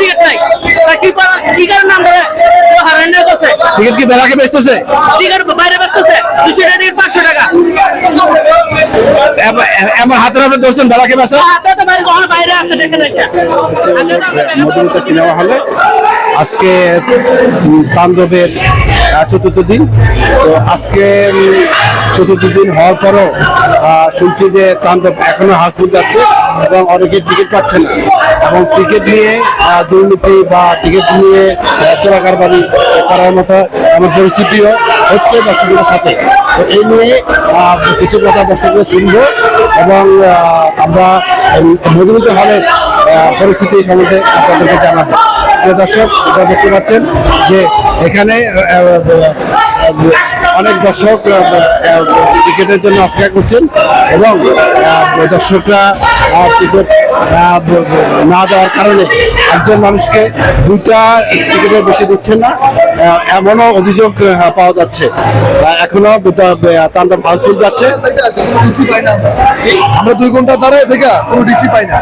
Ticket নাই, কি কারণে আমরা হারান্ডা করছে? টিকিট কি বেলাকে বেচতেছে? টিকিট বাইরে বেচতেছে 200 টাকা টিকিট 500 টাকা। এমন হাতে হাতে ধরছেন বেলাকে বেচা? হাতে তো বাইরে কখন বাইরে আছে দেখেন এসে। মধুমিতা সিনেমা হলে আজকে তাণ্ডবের চতুর্থ দিন। তো আজকে চতুর্থ দিন হওয়ার পরও শুনছি যে তাণ্ডব এখনো হাউসফুল যাচ্ছে এবং অনেকে টিকিট পাচ্ছে না, এবং টিকিট নিয়ে দুর্নীতি বা টিকিট নিয়ে চোরাকারবারি করার মতো এমন পরিস্থিতিও হচ্ছে দর্শকদের সাথে। তো এই নিয়ে কিছু কথা দর্শকদের শুনবো এবং আমরা মধুমিতা হলের পরিস্থিতি সম্বন্ধে আপনাদেরকে জানাবো। দর্শক, আপনারা দেখতে পাচ্ছেন যে এখানে অনেক দর্শক টিকিটের জন্য অপেক্ষা করছেন এবং দর্শকরা টিকিট না দেওয়ার কারণে একজন মানুষকে 2টা টিকিটের বেশি দিচ্ছেন না, এমনও অভিযোগ পাওয়া যাচ্ছে। এখনো তাণ্ডব হাউসফুল যাচ্ছে। আমরা 2 ঘন্টা দাঁড়ায় থেকে কোনো ডিসি পাই না,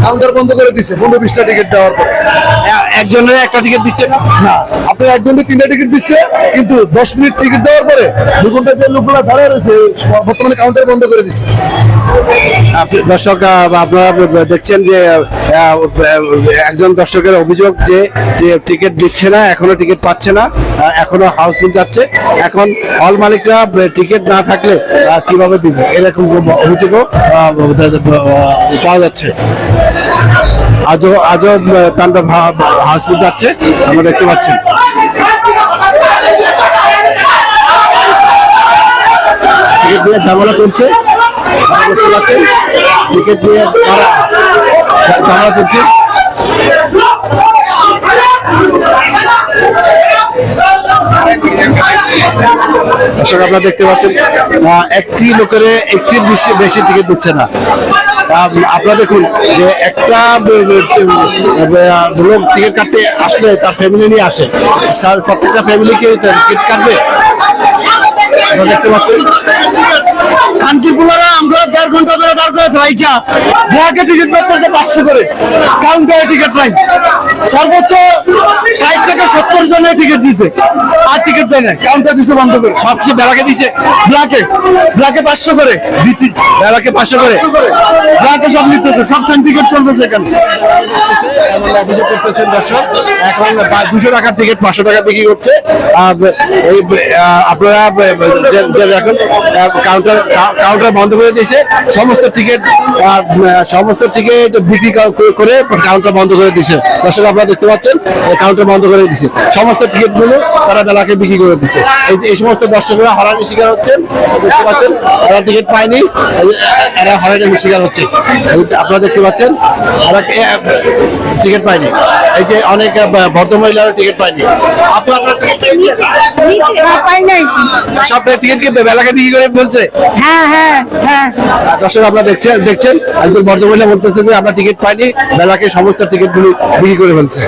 কাউন্টার বন্ধ করে দিচ্ছে 15-20টা টিকিট দেওয়ার পরে। একজনের একটা টিকিট দিচ্ছে না, আপনি একজনকে 3টা টিকিট দিচ্ছে, কিন্তু 10 মিনিট টিকিট দেওয়ার পরে 2 ঘন্টা যে লোকগুলো দাঁড়ায় রয়েছে বর্তমানে কাউন্টার বন্ধ করে দিচ্ছে। দর্শক, আপনারা দেখছেন যে একজন দর্শকের অভিযোগ যে টিকিট দিচ্ছে না, এখনো টিকিট পাচ্ছে না, এখনো হাউসফুল যাচ্ছে। এখন হল মালিকরা টিকিট না থাকলে কিভাবে দিবে, এরকম অভিযোগও পাওয়া যাচ্ছে। আজও তাণ্ডব হাউসফুল যাচ্ছে, আমরা দেখতে পাচ্ছেন। টিকিট নিয়ে ঝামেলা চলছে, দেখতে পাচ্ছেন। টিকিট নিয়ে ঝামেলা চলছে। দর্শক, আপনারা দেখতে পাচ্ছেন একটি লোকের একটি বেশি টিকিট দিচ্ছে না। আপনারা দেখুন যে একটা লোক টিকিট কাটতে আসলে তার ফ্যামিলি নিয়ে আসে, প্রত্যেকটা ফ্যামিলিকে টিকিট কাটবে। আপনারা দেখতে পাচ্ছেন কান্তিপুরারা আমরা 1.5 ঘন্টা ধরে দাঁড় করে রাইখা ব্ল্যাকে টিকিট করতেছে 500 করে, কাউন্টারে টিকিট নাই। সর্বোচ্চ 60 থেকে 70 জনের টিকিট দিছে, আর টিকিট দেয় না, কাউন্টার দিছে বন্ধ করে। সবচেয়ে বেলাকে দিছে ব্ল্যাকে 500 করে দিছি, বেলাকে 500 করে ব্ল্যাকে সব নিতেছে, সব টিকিট চলতেছে এখানে। এমন অভিযোগ করতেছেন দর্শক, এখন 200 টাকার টিকিট 500 টাকা বিক্রি করছে। এই আপনারা এখন কাউন্টার বন্ধ করে দিয়েছে, সমস্ত টিকিট বিক্রি করে কাউন্টার বন্ধ করে দিয়েছে। দর্শক, আপনারা দেখতে পাচ্ছেন কাউন্টার বন্ধ করে দিয়েছে, সমস্ত টিকিট গুলো তারা বেলাকে বিক্রি করে দিচ্ছে। এই সমস্ত দর্শকরা হয়রানির শিকার হচ্ছেন, দেখতে পাচ্ছেন। এরা টিকিট পায়নি, এরা হয়রানির শিকার হচ্ছে। আপনারা দেখতে পাচ্ছেন এরা টিকিট পায়নি, এই যে অনেক ভদ্রমহিলারা টিকিট পায়নি। আপনারা সব টিকিট কি বেলাকে বিক্রি করে বলছে? দর্শক, আপনারা দেখছেন একজন ভদ্রমহিলা বলতেছে যে আমরা টিকিট পাইনি, বেলাকে সমস্ত টিকিট গুলি বিক্রি করে ফেলছে।